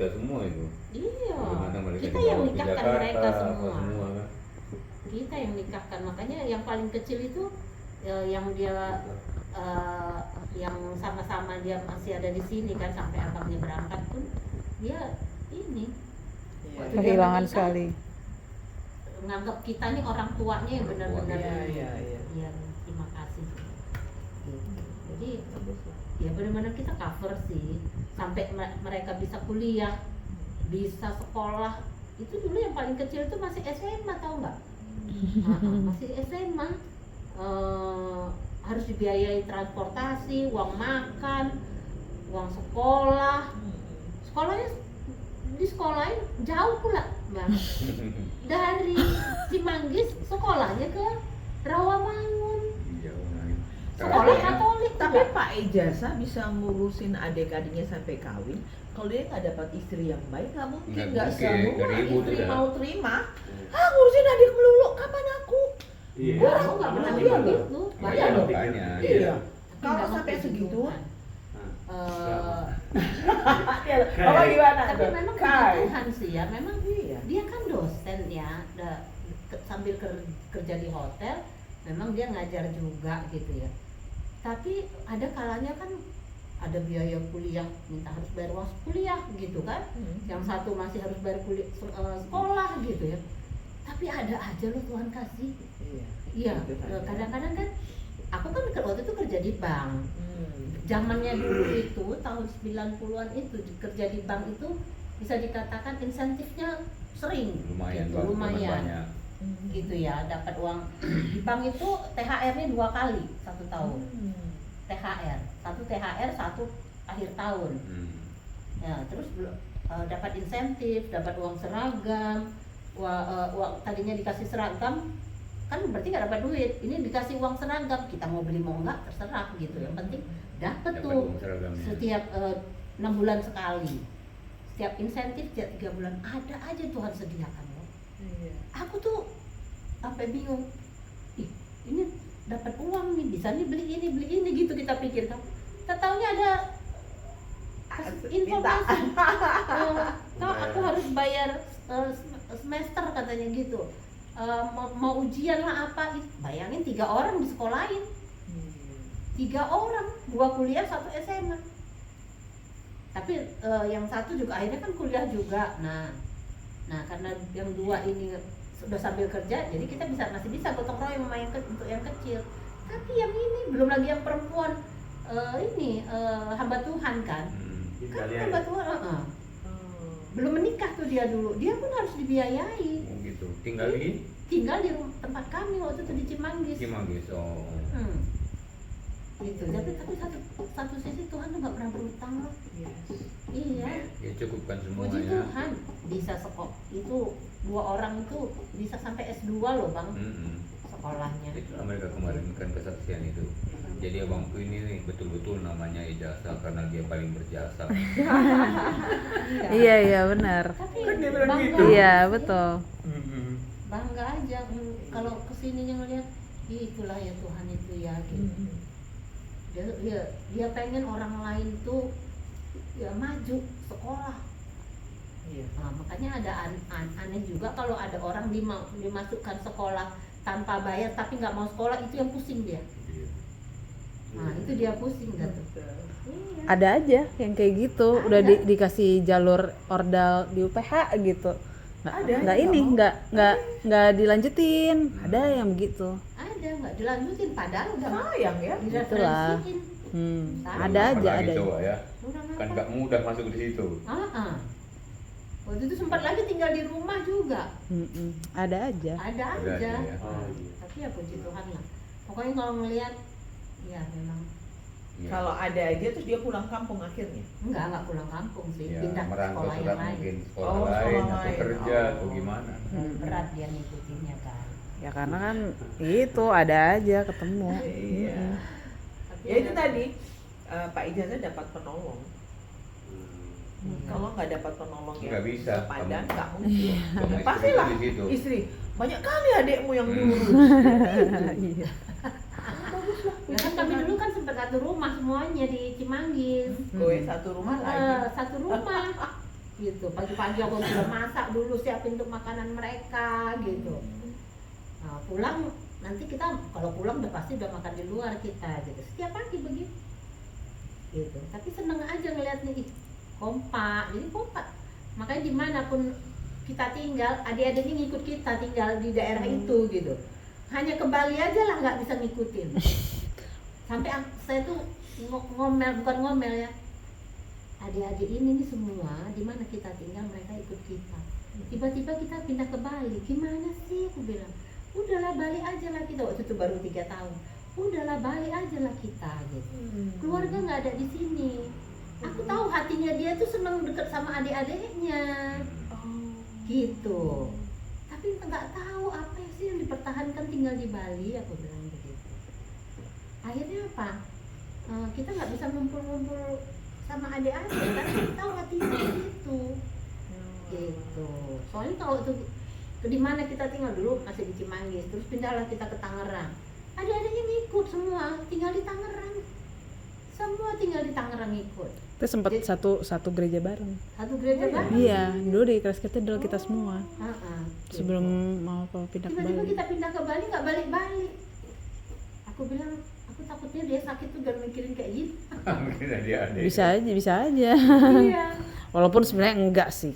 kita semua itu. Iya. Bagaimana mereka Kita dibawa yang ke nikahkan Jakarta, mereka apa semua. kan. Kita yang nikahkan, makanya yang paling kecil itu yang dia yang sama-sama dia masih ada di sini kan sampai abangnya berangkat pun dia ini waktu dia Kehilangan menikah, sekali. nganggap kita nih orang tuanya yang benar-benar Iya. ya terima kasih gitu. Jadi ya benar-benar kita cover sih sampai mereka bisa kuliah, bisa sekolah. Itu dulu yang paling kecil itu masih SMA, tahu nggak? Masih SMA, harus dibiayai transportasi, uang makan, uang sekolah. Sekolahnya disekolahin jauh pula, Bang. Dari Cimanggis sekolahnya ke Rawamangun. Iya, Sekolah Katolik. Tapi Pak Ijazah bisa ngurusin adik-adiknya sampai kawin. Kalau dia nggak dapat istri yang baik, nggak mungkin. Nggak semua ribut istri udah. mau terima. Ngurusin adik melulu, kapan aku? Iya. Aku nggak pernah bilang gitu. Makanya Banyak. makanya. Iya. Tapi Kalau nggak sampai ngerti segitu, Tuhan. Bapak gimana? Tapi memang puji Kai. Tuhan sih ya, memang Iya. dia kan dosen ya, sambil kerja di hotel, memang dia ngajar juga gitu ya. Tapi ada kalanya kan ada biaya kuliah, minta harus bayar uang kuliah gitu kan. Yang satu masih harus bayar sekolah gitu ya. Tapi ada aja loh Tuhan kasih. Iya, Itu saja. kadang-kadang kan aku kan waktu itu kerja di bank. Zamannya dulu itu tahun 90-an itu kerja di bank itu bisa dikatakan insentifnya sering Lumayan, gitu, Bang, lumayan banyak. gitu ya, dapat uang di bank itu THR-nya 2 kali 1 tahun. Satu THR, satu akhir tahun. Ya, terus dapat insentif, dapat uang seragam, uang tadinya dikasih seragam kan berarti nggak dapat duit, ini dikasih uang seragam, kita mau beli mau nggak terserah gitu, yang penting dapat tuh uang seragamnya. setiap 6 bulan sekali, setiap insentif setiap 3 bulan ada aja Tuhan sediakan loh. Aku tuh sampai bingung, ih ini dapat uang nih, bisa nih beli ini gitu kita pikirkan, kita taunya ada informasi kalau aku harus bayar semester katanya gitu. Mau ujian lah apa, bayangin 3 orang disekolahin, 3 orang, 2 kuliah 1 SMA. Tapi yang satu juga akhirnya kan kuliah juga. Nah karena yang 2 ini sudah sambil kerja, jadi kita masih bisa gotong royong sama untuk yang kecil. Tapi yang ini belum lagi yang perempuan hamba Tuhan kan hamba Tuhan, belum menikah tuh dia dulu, dia pun harus dibiayai. Gitu. Tinggal di tempat kami waktu itu di Cimanggis. Cimanggis. Gitu. Tapi satu sisi Tuhan tuh nggak pernah berutang loh. Iya. Ya cukupkan Puji semuanya. Tuhan bisa itu 2 orang itu bisa sampai S2 loh Bang sekolahnya. Itu mereka kemarin kan kesaksian itu. Jadi abangku ini nih betul-betul namanya ijazah karena dia paling berjasa. Iya benar. Tapi Kan dia bilang bangga, gitu. Iya betul. bangga aja kalau kesininya ngeliat, itulah ya Tuhan itu ya gitu. Dia pengen orang lain tuh ya maju sekolah. Nah, makanya ada aneh juga kalau ada orang dimasukkan sekolah tanpa bayar tapi nggak mau sekolah, itu yang pusing dia. Nah itu dia pusing dah tuh. Iya. Ada aja yang kayak gitu, udah dikasih jalur ordal di UPH gitu. Nggak dilanjutin. Ada yang begitu. Ada nggak dilanjutin padahal udah Sayang ya. direferensiin. Ada aja. Coba ya. Udah Kan ngapa? nggak mudah masuk di situ. Waktu itu sempat lagi tinggal di rumah juga. Ada aja. Ada Ada aja. aja ya. Tapi ya puji Tuhan lah. Pokoknya kalau ngelihat, ya memang Iya. Kalau ada aja terus dia pulang kampung akhirnya. enggak pulang kampung sih, Ya, pindah ke merantau sekolah sudah yang lain. mungkin sekolah Oh, lain sekolah atau lain. kerja Oh. atau gimana. Berat dia ngikutinnya kan. Ya karena kan itu ada aja ketemu. Iya. Tapi Ya itu tadi Pak Ijazah dapat penolong. Kalau nggak dapat penolong ya Nggak bisa. sepadan Kamu- nggak mungkin. Kamu Ya, pastilah istri di situ. istri. Banyak kali adekmu yang diurus. Iya. Bagus lah. ya kan kami dulu kan sempat satu rumah semuanya di Cimanggis. Gue satu rumah lagi. Satu rumah. gitu. Pagi-pagi aku sudah masak dulu, siapin untuk makanan mereka gitu. Nah, pulang nanti kita kalau pulang udah pasti udah makan di luar kita gitu. Setiap pagi begitu. Gitu. Tapi seneng aja ngeliatnya, ih, kompak, jadi kompak. Makanya dimanapun kita tinggal, adik-adiknya ngikut kita tinggal di daerah itu gitu. Hanya ke Bali aja lah nggak bisa ngikutin. Sampai saya tuh ngomel, bukan ngomel ya, adik-adik ini nih semua di mana kita tinggal mereka ikut kita. Tiba-tiba kita pindah ke Bali, gimana sih? Aku bilang, udahlah Bali aja lah kita, waktu itu baru 3 tahun. Udahlah Bali aja lah kita gitu. Keluarga nggak ada di sini. Aku tahu hatinya dia tuh senang deket sama adik-adiknya gitu. Tapi nggak tahu apa sih yang dipertahankan tinggal di Bali, aku bilang begitu. Akhirnya apa? Kita nggak bisa ngumpul-ngumpul sama adik-adik karena kita tahu hatinya gitu. Gitu. Soalnya kalau tuh di mana kita tinggal dulu masih di Cimanggis, terus pindahlah kita ke Tangerang. Adik-adiknya ngikut semua, tinggal di Tangerang. Semua tinggal di Tangerang ikut. Kita sempat satu gereja bareng. Satu gereja bareng. Iya, dulu di kelas katedral kita semua. Gitu. Sebelum mau pindah ke Tiba-tiba Bali. kita pindah ke Bali nggak balik-balik. Aku bilang, aku takutnya dia sakit tuh gak mikirin kayak gitu. Mungkin dia ada. Bisa aja. Iya. Walaupun sebenarnya enggak sih.